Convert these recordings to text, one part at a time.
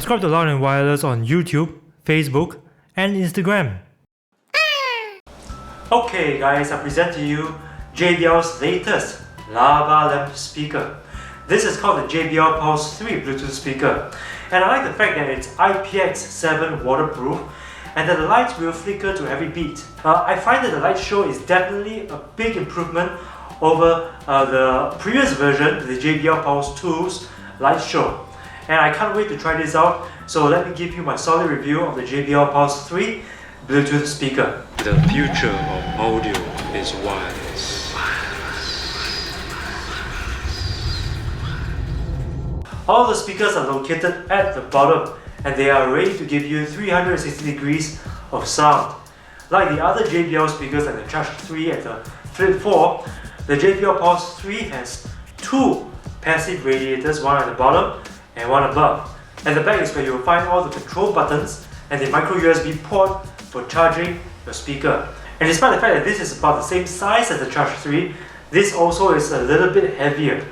Subscribe to Loud & Wireless on YouTube, Facebook, and Instagram. Okay guys, I present to you JBL's latest lava lamp speaker. This is called the JBL Pulse 3 Bluetooth speaker. And I like the fact that it's IPX7 waterproof and that the lights will flicker to every beat. I find that the LIGHTSHOW is definitely a big improvement over the previous version, the JBL Pulse 2's LIGHTSHOW. And I can't wait to try this out, so let me give you my solid review of the JBL Pulse 3 Bluetooth speaker. The future of audio is wireless. All the speakers are located at the bottom and they are ready to give you 360 degrees of sound. Like the other JBL speakers like the Charge 3 and the Flip 4, the JBL Pulse 3 has two passive radiators, one at the bottom and one above. At the back is where you will find all the control buttons and the micro USB port for charging your speaker. And despite the fact that this is about the same size as the Charge 3, this also is a little bit heavier.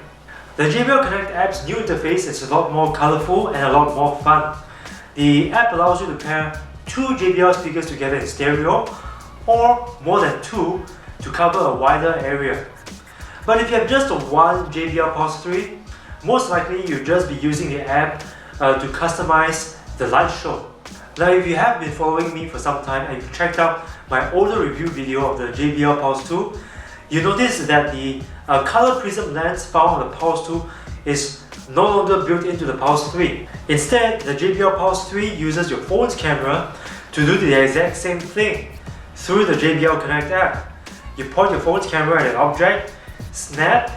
The JBL Connect app's new interface is a lot more colorful and a lot more fun. The app allows you to pair two JBL speakers together in stereo or more than two to cover a wider area. But if you have just one JBL Pulse 3, most likely you'll just be using the app to customize the LIGHTSHOW. Now if you have been following me for some time and you've checked out my older review video of the JBL Pulse 2, you notice that the color PRISM lens found on the Pulse 2 is no longer built into the Pulse 3. Instead, the JBL Pulse 3 uses your phone's camera to do the exact same thing through the JBL Connect app. You point your phone's camera at an object, snap,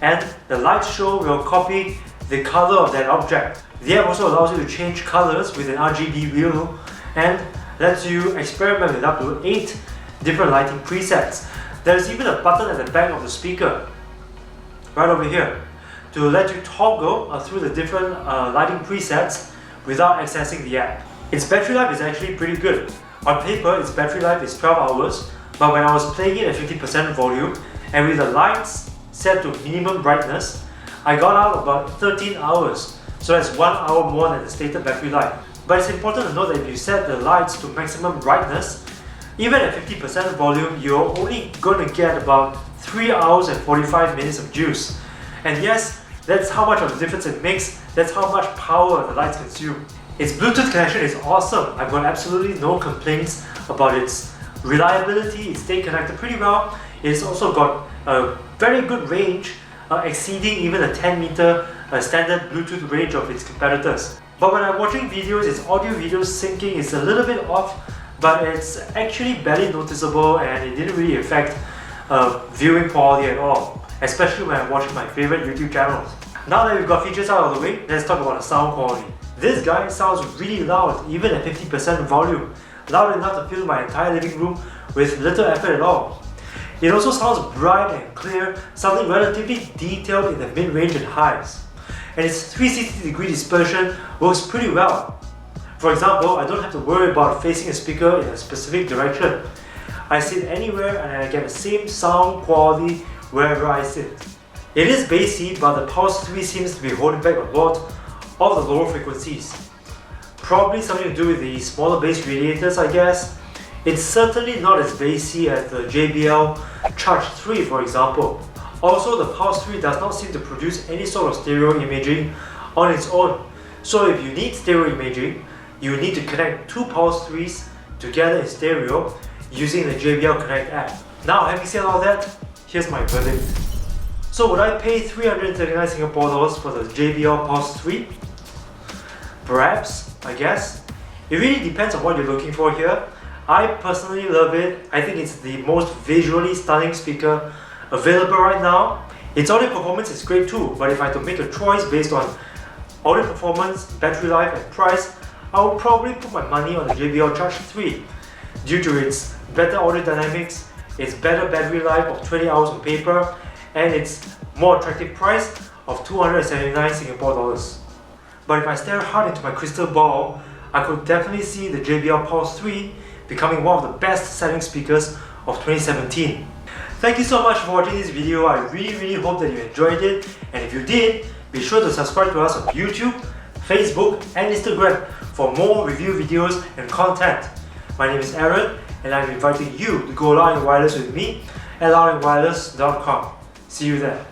and the LIGHTSHOW will copy the color of that object. The app also allows you to change colors with an RGB wheel and lets you experiment with up to 8 different lighting presets. There's even a button at the back of the speaker, right over here, to let you toggle through the different lighting presets without accessing the app. Its battery life is actually pretty good. On paper, its battery life is 12 hours, but when I was playing it at 50% volume and with the lights set to minimum brightness, I got out about 13 hours, so that's 1 hour more than the stated battery life. But it's important to note that if you set the lights to maximum brightness, even at 50% volume, you're only going to get about 3 hours and 45 minutes of juice. And yes, that's how much of a difference it makes, that's how much power the lights consume. Its Bluetooth connection is awesome. I've got absolutely no complaints about its reliability. It stayed connected pretty well. It's also got a very good range, exceeding even a 10-meter standard Bluetooth range of its competitors. But when I'm watching videos, its audio-video syncing is a little bit off, but it's actually barely noticeable and it didn't really affect viewing quality at all, especially when I'm watching my favorite YouTube channels. Now that we've got features out of the way, let's talk about the sound quality. This guy sounds really loud, even at 50% volume, loud enough to fill my entire living room with little effort at all. It also sounds bright and clear, sounding relatively detailed in the mid-range and highs. And its 360-degree dispersion works pretty well. For example, I don't have to worry about facing a speaker in a specific direction. I sit anywhere and I get the same sound quality wherever I sit. It is bassy, but the Pulse 3 seems to be holding back a lot of the lower frequencies. Probably something to do with the smaller bass radiators, I guess. It's certainly not as bassy as the JBL Charge 3, for example. Also, the Pulse 3 does not seem to produce any sort of stereo imaging on its own. So if you need stereo imaging, you need to connect two Pulse 3s together in stereo using the JBL Connect app. Now, having said all that, here's my verdict. So would I pay 339 Singapore dollars for the JBL Pulse 3? Perhaps, I guess. It really depends on what you're looking for here. I personally love it. I think it's the most visually stunning speaker available right now. Its audio performance is great too, but if I had to make a choice based on audio performance, battery life and price, I would probably put my money on the JBL Charge 3 due to its better audio dynamics, its better battery life of 20 hours on paper, and its more attractive price of 279 Singapore dollars. But if I stare hard into my crystal ball, I could definitely see the JBL Pulse 3 becoming one of the best-selling speakers of 2017. Thank you so much for watching this video. I really hope that you enjoyed it, and if you did, be sure to subscribe to us on YouTube, Facebook and Instagram for more review videos and content. My name is Aaron and I'm inviting you to go light and wireless with me at loudandwireless.com. See you there.